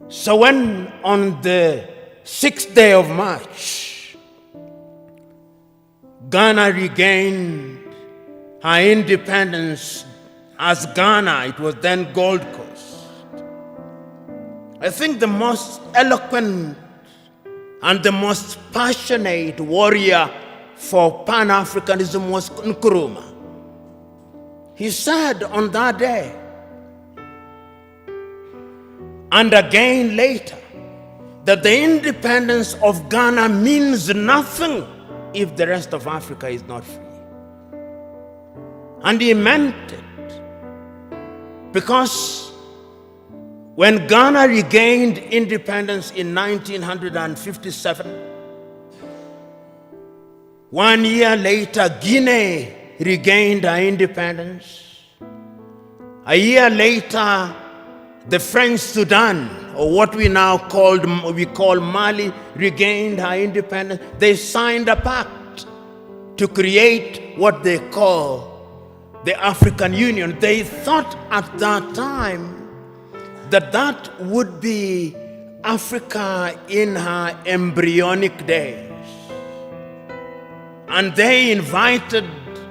So when on the 6th day of March, Ghana regained her independence as Ghana, it was then Gold Coast, I think the most eloquent and the most passionate warrior for Pan-Africanism was Nkrumah. He said on that day, and again later, that the independence of Ghana means nothing if the rest of Africa is not free. And he meant it, because when Ghana regained independence in 1957, 1 year later, Guinea regained her independence. A year later, the French Sudan, or what we now call Mali, regained her independence. They signed a pact to create what they call the African Union. They thought at that time that that would be Africa in her embryonic days. And they invited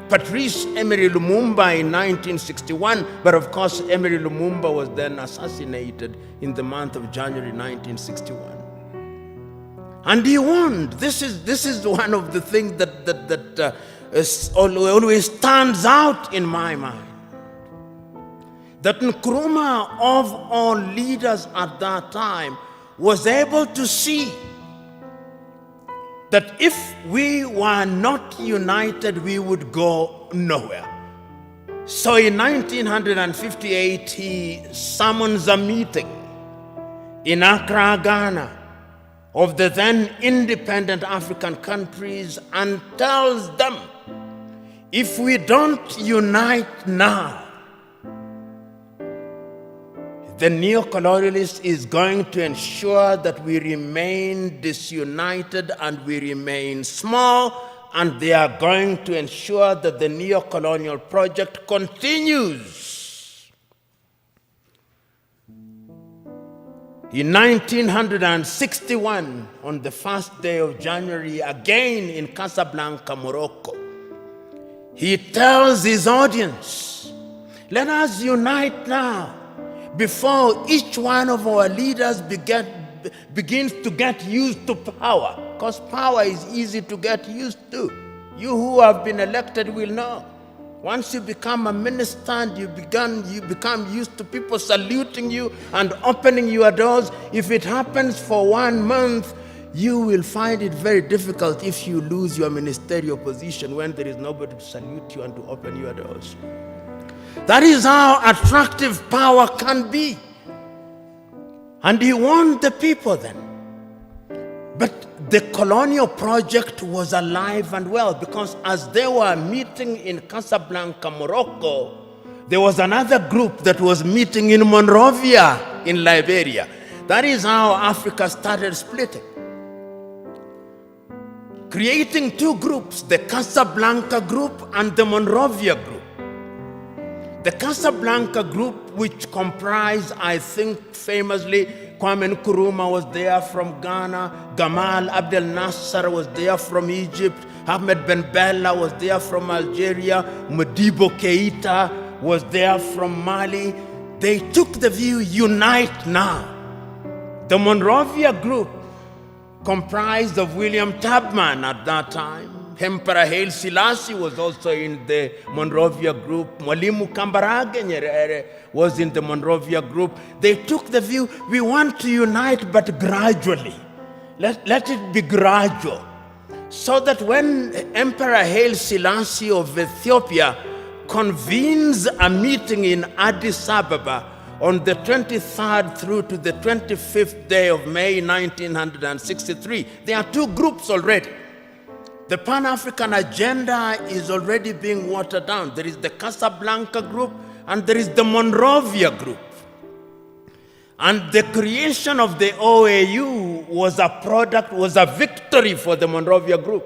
Patrice Emery Lumumba in 1961, but of course Emery Lumumba was then assassinated in the month of January 1961. And he won. This is one of the things that always stands out in my mind. That Nkrumah, of all leaders at that time, was able to see that if we were not united, we would go nowhere. So in 1958, he summons a meeting in Accra, Ghana, of the then independent African countries and tells them, if we don't unite now, the neo-colonialist is going to ensure that we remain disunited and we remain small, and they are going to ensure that the neo-colonial project continues. In 1961, on the first day of January, again in Casablanca, Morocco, he tells his audience, let us unite now, before each one of our leaders begins to get used to power. Because power is easy to get used to. You who have been elected will know. Once you become a minister and you become used to people saluting you and opening your doors, if it happens for 1 month, you will find it very difficult if you lose your ministerial position when there is nobody to salute you and to open your doors. That is how attractive power can be. And he warned the people then. But the colonial project was alive and well, because as they were meeting in Casablanca, Morocco, there was another group that was meeting in Monrovia in Liberia. That is how Africa started splitting, creating two groups, the Casablanca group and the Monrovia group. The Casablanca group, which comprised, I think famously, Kwame Nkrumah was there from Ghana, Gamal Abdel Nasser was there from Egypt, Ahmed Ben Bella was there from Algeria, Modibo Keita was there from Mali. They took the view, unite now. The Monrovia group comprised of William Tubman at that time. Emperor Haile Selassie was also in the Monrovia group. Mwalimu Kambarage Nyerere was in the Monrovia group. They took the view, we want to unite, but gradually. Let it be gradual. So that when Emperor Haile Selassie of Ethiopia convenes a meeting in Addis Ababa on the 23rd through to the 25th day of May 1963, there are two groups already. The Pan-African agenda is already being watered down. There is the Casablanca group and there is the Monrovia group. And the creation of the OAU was a victory for the Monrovia group.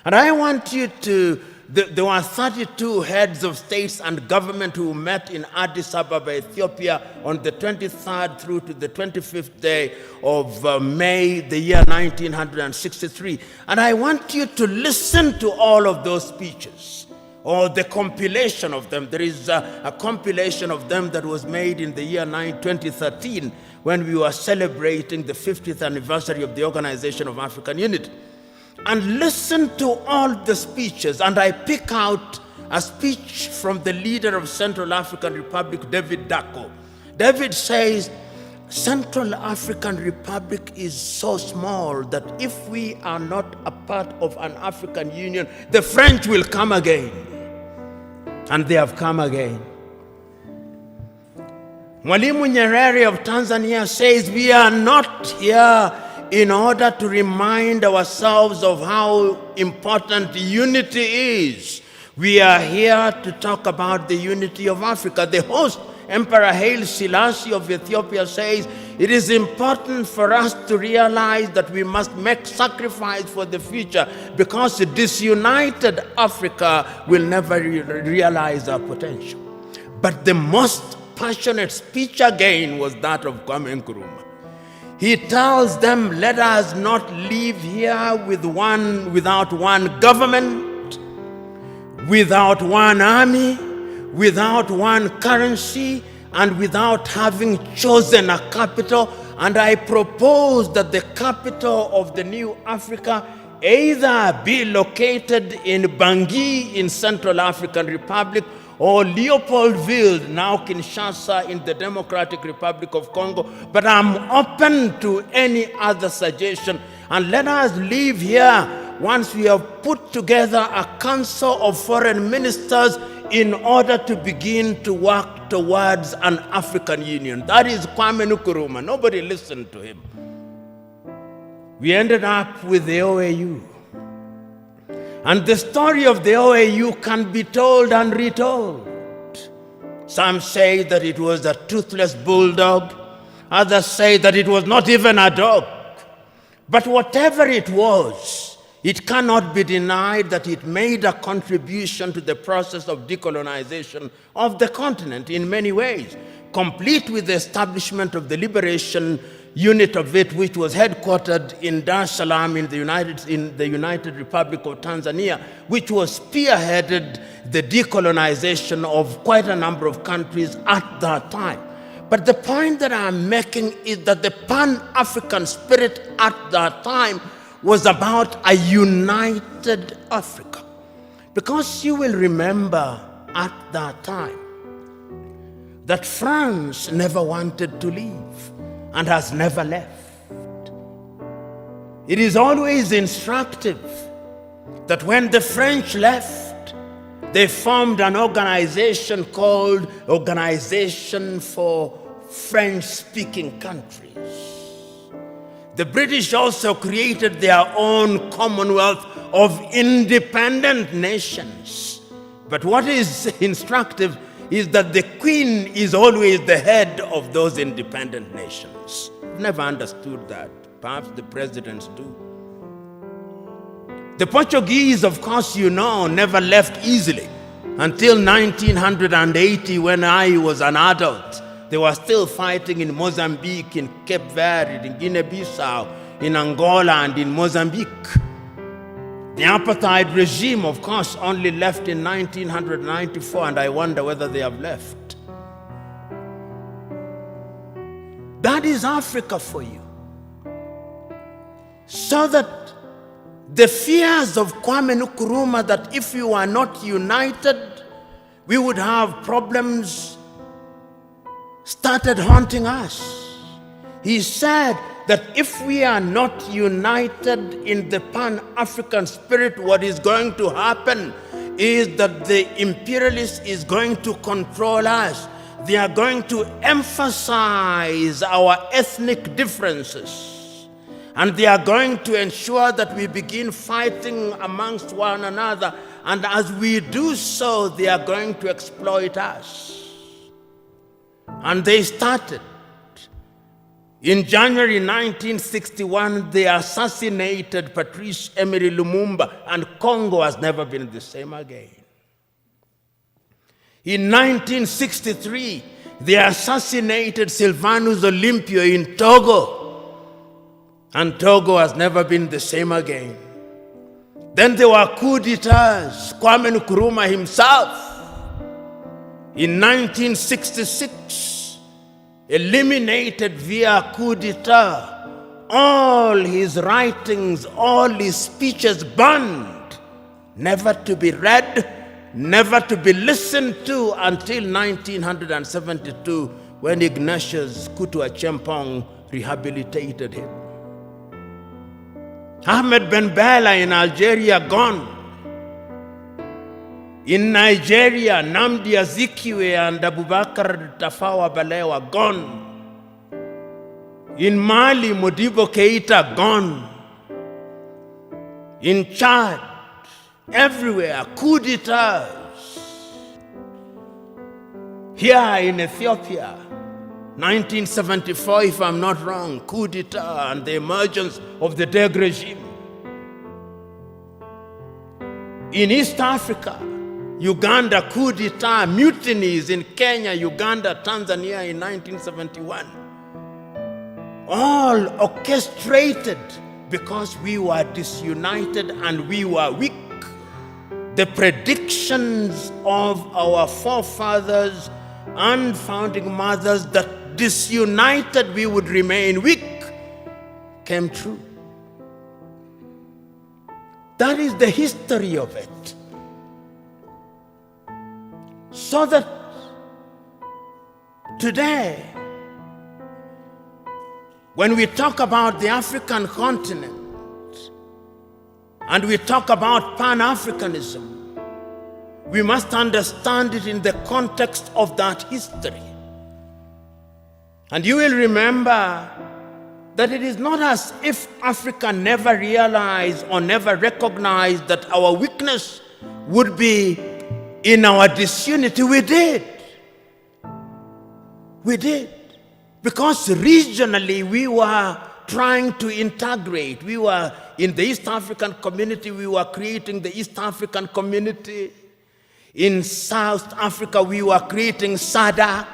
And I want you to there were 32 heads of states and government who met in Addis Ababa, Ethiopia on the 23rd through to the 25th day of May, the year 1963. And I want you to listen to all of those speeches, or the compilation of them. There is a compilation of them that was made in the year 2013 when we were celebrating the 50th anniversary of the Organization of African Unity. And listen to all the speeches, and I pick out a speech from the leader of Central African Republic, David Dacko. David says, Central African Republic is so small that if we are not a part of an African Union, the French will come again. And they have come again. Mwalimu Nyerere of Tanzania says, we are not here in order to remind ourselves of how important unity is. We are here to talk about the unity of Africa. The host, Emperor Haile Selassie of Ethiopia, says, it is important for us to realize that we must make sacrifice for the future, because a disunited Africa will never realize our potential. But the most passionate speech again was that of Kwame Nkrumah. He tells them, let us not leave here without one government, without one army, without one currency, and without having chosen a capital. And I propose that the capital of the new Africa either be located in Bangui in Central African Republic, or Leopoldville, now Kinshasa, in the Democratic Republic of Congo. But I'm open to any other suggestion. And let us leave here once we have put together a council of foreign ministers in order to begin to work towards an African Union. That is Kwame Nkrumah. Nobody listened to him. We ended up with the OAU. And the story of the OAU can be told and retold. Some say that it was a toothless bulldog. Others say that it was not even a dog. But whatever it was, it cannot be denied that it made a contribution to the process of decolonization of the continent in many ways, complete with the establishment of the liberation unit of it, which was headquartered in Dar es Salaam in the United Republic of Tanzania, which was spearheaded the decolonization of quite a number of countries at that time. But the point that I'm making is that the Pan-African spirit at that time was about a united Africa. Because you will remember at that time that France never wanted to leave and has never left. It is always instructive that when the French left, they formed an organization called Organization for French-Speaking Countries. The British also created their own Commonwealth of Independent Nations. But what is instructive is that the Queen is always the head of those independent nations. I've never understood that. Perhaps the presidents do. The Portuguese, of course, you know, never left easily. Until 1980, when I was an adult, they were still fighting in Mozambique, in Cape Verde, in Guinea-Bissau, in Angola, and in Mozambique. The apartheid regime, of course, only left in 1994, and I wonder whether they have left. That is Africa for you. So that the fears of Kwame Nkrumah that if we were not united, we would have problems, started haunting us. He said that if we are not united in the Pan-African spirit, what is going to happen is that the imperialist is going to control us. They are going to emphasize our ethnic differences. And they are going to ensure that we begin fighting amongst one another. And as we do so, they are going to exploit us. And they started In January 1961, they assassinated Patrice Emery Lumumba, and Congo has never been the same again. In 1963, they assassinated Sylvanus Olympio in Togo, and Togo has never been the same again. Then there were coup d'etats. Kwame Nkrumah himself, in 1966, eliminated via coup d'etat all his writings, all his speeches banned, never to be read, never to be listened to until 1972, when Ignatius Kutu Acheampong rehabilitated him. Ahmed Ben Bella in Algeria, gone. In Nigeria, Nnamdi Azikiwe and Abubakar Tafawa Balewa, gone. In Mali, Modibo Keita, gone. In Chad, everywhere, coup d'etats. Here in Ethiopia, 1974, if I'm not wrong, coup d'etat and the emergence of the Deg regime. In East Africa, Uganda, coup d'etat, mutinies in Kenya, Uganda, Tanzania in 1971. All orchestrated because we were disunited and we were weak. The predictions of our forefathers and founding mothers that disunited we would remain weak came true. That is the history of it. So that today, when we talk about the African continent and we talk about Pan-Africanism, we must understand it in the context of that history. And you will remember that it is not as if Africa never realized or never recognized that our weakness would be in our disunity. We did. We did. Because regionally we were trying to integrate. We were in the East African community, we were creating the East African community. In South Africa, we were creating SADC.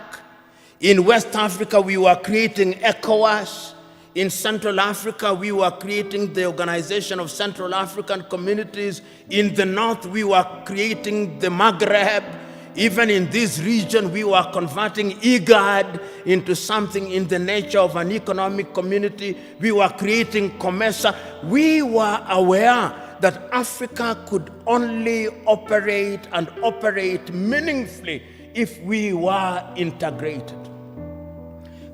In West Africa, we were creating ECOWAS. In Central Africa, we were creating the Organization of Central African Communities. In the North, we were creating the Maghreb. Even in this region, we were converting IGAD into something in the nature of an economic community. We were creating COMESA. We were aware that Africa could only operate and operate meaningfully if we were integrated.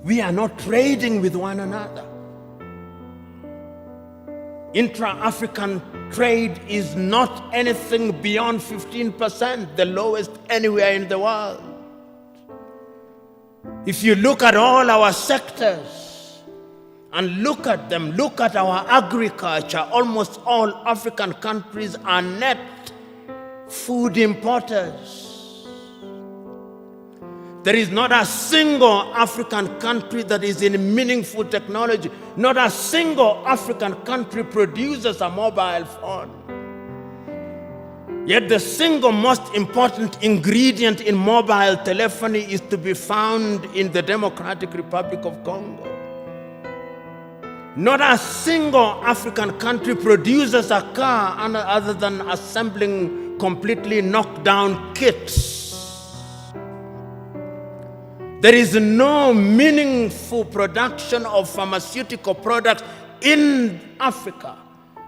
We are not trading with one another. Intra-African trade is not anything beyond 15%, the lowest anywhere in the world. If you look at all our sectors and look at them, look at our agriculture, almost all African countries are net food importers. There is not a single African country that is in meaningful technology. Not a single African country produces a mobile phone. Yet the single most important ingredient in mobile telephony is to be found in the Democratic Republic of Congo. Not a single African country produces a car other than assembling completely knocked down kits. There is no meaningful production of pharmaceutical products in Africa.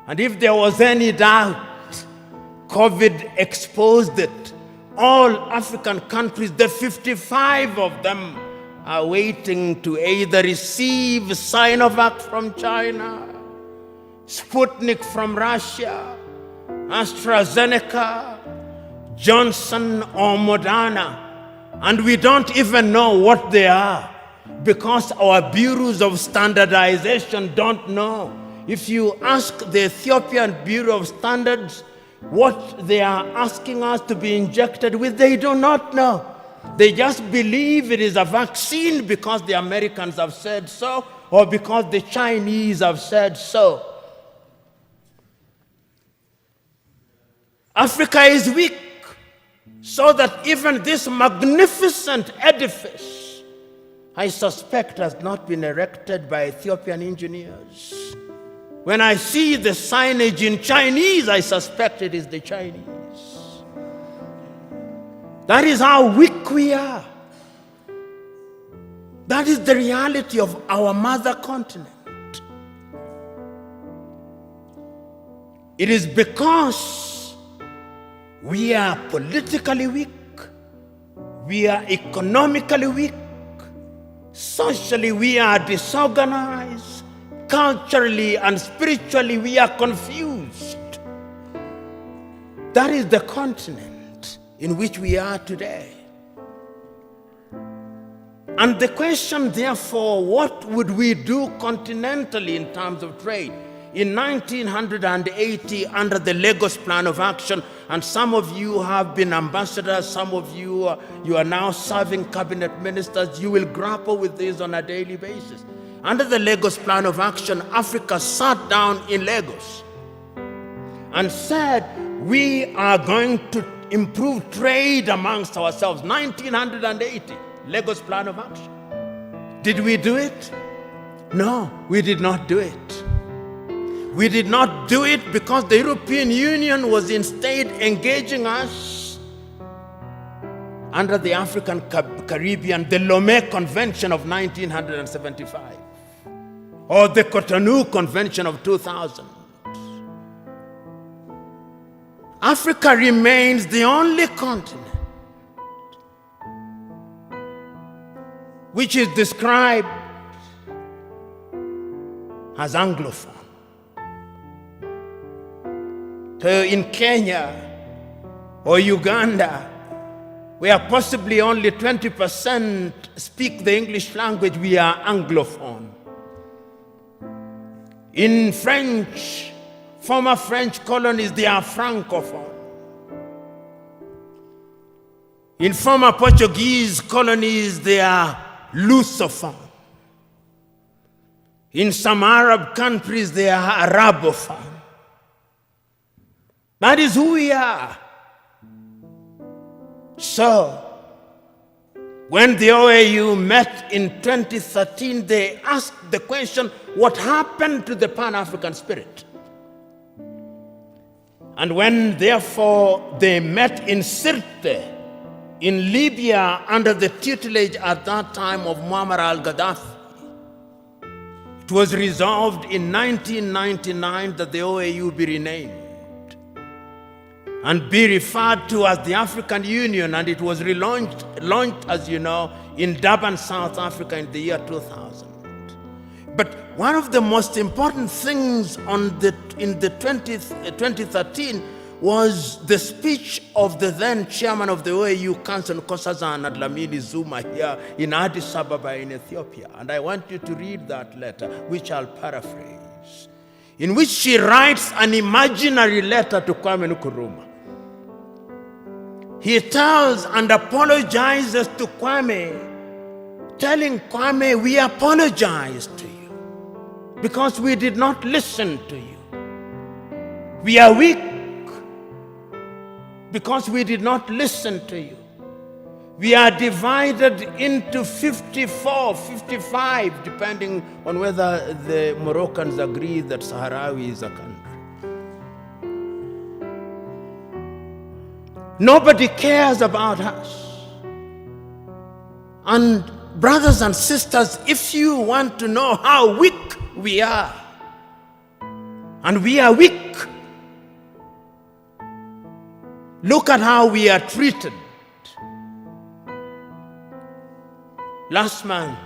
And if there was any doubt, COVID exposed it. All African countries, the 55 of them, are waiting to either receive Sinovac from China, Sputnik from Russia, AstraZeneca, Johnson or Moderna. And we don't even know what they are because our bureaus of standardization don't know. If you ask the Ethiopian Bureau of Standards what they are asking us to be injected with, they do not know. They just believe it is a vaccine because the Americans have said so, or because the Chinese have said so. Africa is weak, so that even this magnificent edifice, I suspect, has not been erected by Ethiopian engineers. When I see the signage in Chinese, I suspect it is the Chinese. That is how weak we are. That is the reality of our mother continent. It is because we are politically weak, we are economically weak, socially we are disorganized, culturally and spiritually we are confused. That is the continent in which we are today. And the question, therefore, what would we do continentally in terms of trade? In 1980, under the Lagos Plan of Action, and some of you have been ambassadors, some of you are now serving cabinet ministers, you will grapple with this on a daily basis. Under the Lagos Plan of Action, Africa sat down in Lagos and said, we are going to improve trade amongst ourselves. 1980, Lagos Plan of Action. Did we do it? No, we did not do it. We did not do it because the European Union was instead engaging us under the African Caribbean, the Lomé Convention of 1975, or the Cotonou Convention of 2000. Africa remains the only continent which is described as Anglophone. So in Kenya or Uganda, where possibly only 20% speak the English language, we are Anglophone. In French, former French colonies, they are Francophone. In former Portuguese colonies, they are Lusophone. In some Arab countries, they are Arabophone. That is who we are. So, when the OAU met in 2013, they asked the question, what happened to the Pan-African spirit? And when, therefore, they met in Sirte, in Libya, under the tutelage at that time of Muammar al-Gaddafi, it was resolved in 1999 that the OAU be renamed and be referred to as the African Union, and it was launched, as you know, in Durban, South Africa in the year 2000. But one of the most important things in the 2013 was the speech of the then chairman of the OAU Council, Nkosazana Dlamini Zuma, here in Addis Ababa in Ethiopia. And I want you to read that letter, which I'll paraphrase, in which she writes an imaginary letter to Kwame Nkrumah. He tells and apologizes to Kwame, telling Kwame, we apologize to you because we did not listen to you. We are weak because we did not listen to you. We are divided into 54, 55, depending on whether the Moroccans agree that Sahrawi is a country. Nobody cares about us. And brothers and sisters, if you want to know how weak we are, and we are weak, look at how we are treated. Last month,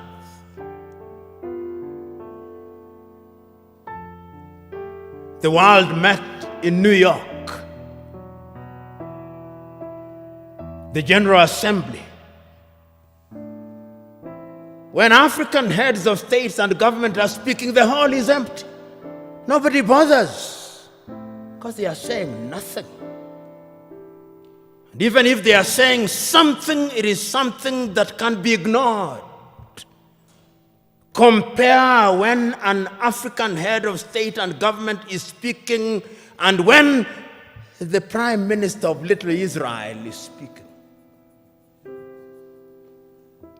the world met in New York. The General Assembly. When African heads of states and government are speaking, the hall is empty. Nobody bothers because they are saying nothing. Even if they are saying something, it is something that can be ignored. Compare when an African head of state and government is speaking and when the Prime Minister of Little Israel is speaking.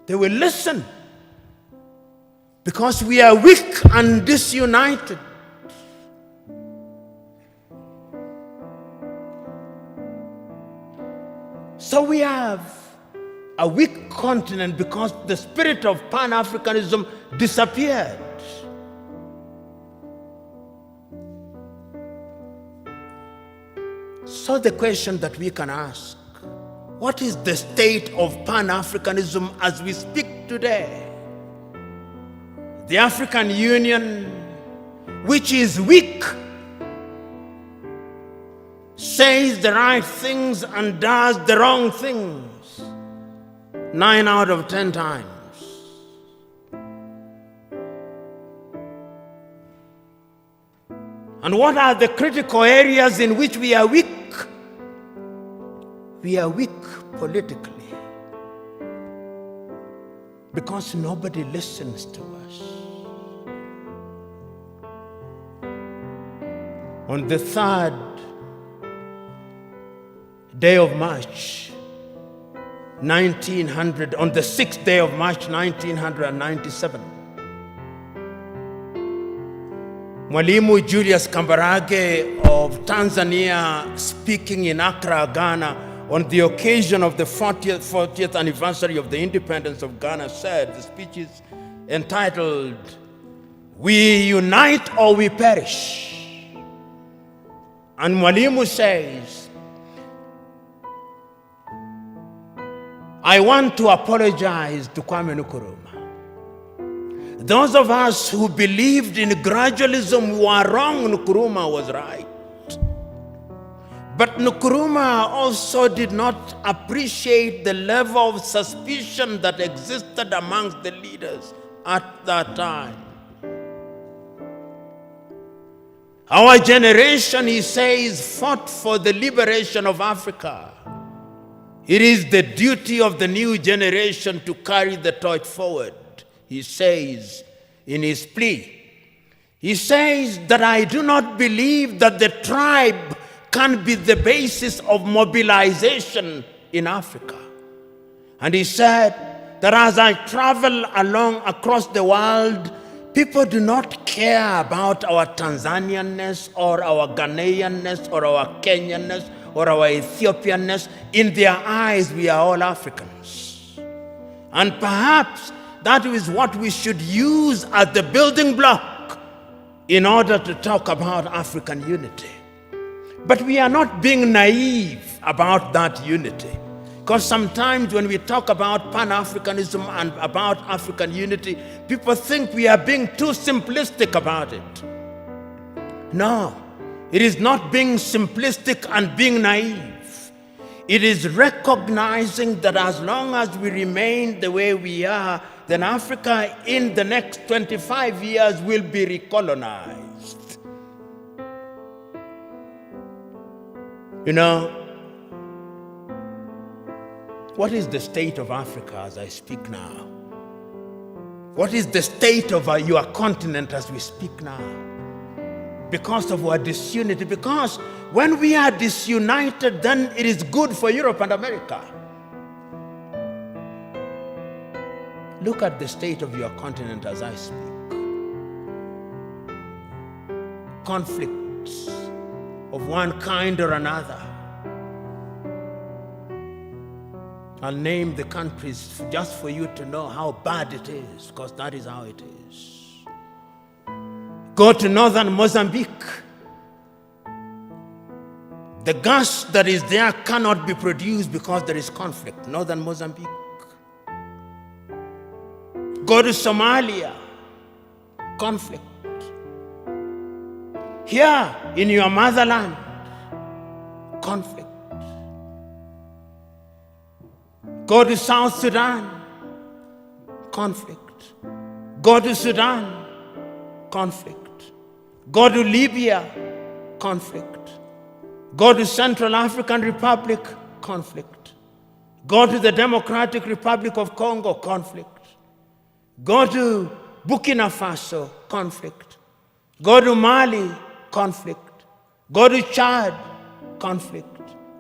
They will listen because we are weak and disunited. So we have a weak continent because the spirit of Pan-Africanism disappeared. So the question that we can ask, what is the state of Pan-Africanism as we speak today? The African Union, which is weak, says the right things and does the wrong things 9 out of 10 times. And what are the critical areas in which we are weak? We are weak politically because nobody listens to us. On the 3rd day of March 1900, on the 6th day of March 1997, Mwalimu Julius Kambarage of Tanzania, speaking in Accra, Ghana, on the occasion of the 40th anniversary of the independence of Ghana, said, the speech is entitled, "We Unite or We Perish." And Mwalimu says, I want to apologize to Kwame Nkrumah. Those of us who believed in gradualism were wrong. Nkrumah was right. But Nkrumah also did not appreciate the level of suspicion that existed amongst the leaders at that time. Our generation, he says, fought for the liberation of Africa. It is the duty of the new generation to carry the torch forward, he says in his plea. He says that I do not believe that the tribe can be the basis of mobilization in Africa. And he said that as I travel across the world, people do not care about our Tanzanianness or our Ghanaianness or our Kenyanness or our Ethiopianness. In their eyes, we are all Africans. And perhaps that is what we should use as the building block in order to talk about African unity. But we are not being naive about that unity. Because sometimes when we talk about Pan-Africanism and about African unity, people think we are being too simplistic about it. No, it is not being simplistic and being naive. It is recognizing that as long as we remain the way we are, then Africa in the next 25 years will be recolonized. You know, what is the state of Africa as I speak now? What is the state of your continent as we speak now? Because of our disunity. Because when we are disunited, then it is good for Europe and America. Look at the state of your continent as I speak. Conflicts of one kind or another. I'll name the countries just for you to know how bad it is, because that is how it is. Go to northern Mozambique. The gas that is there cannot be produced because there is conflict. Northern Mozambique. Go to Somalia. Conflict. Here in your motherland, conflict. Go to South Sudan, conflict. Go to Sudan, conflict. Go to Libya, conflict. Go to Central African Republic, conflict. Go to the Democratic Republic of Congo, conflict. Go to Burkina Faso, conflict. Go to Mali, conflict. Go to Chad, conflict.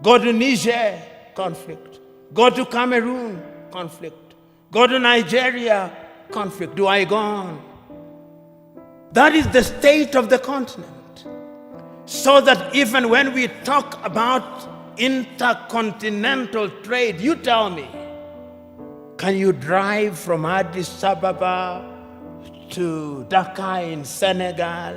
Go to Niger, conflict. Go to Cameroon, conflict. Go to Nigeria, conflict. Do I go on? That is the state of the continent. So that even when we talk about intercontinental trade, you tell me, can you drive from Addis Ababa to Dakar in Senegal?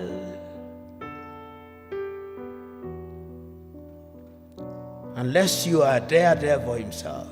Unless you are Daredevil himself.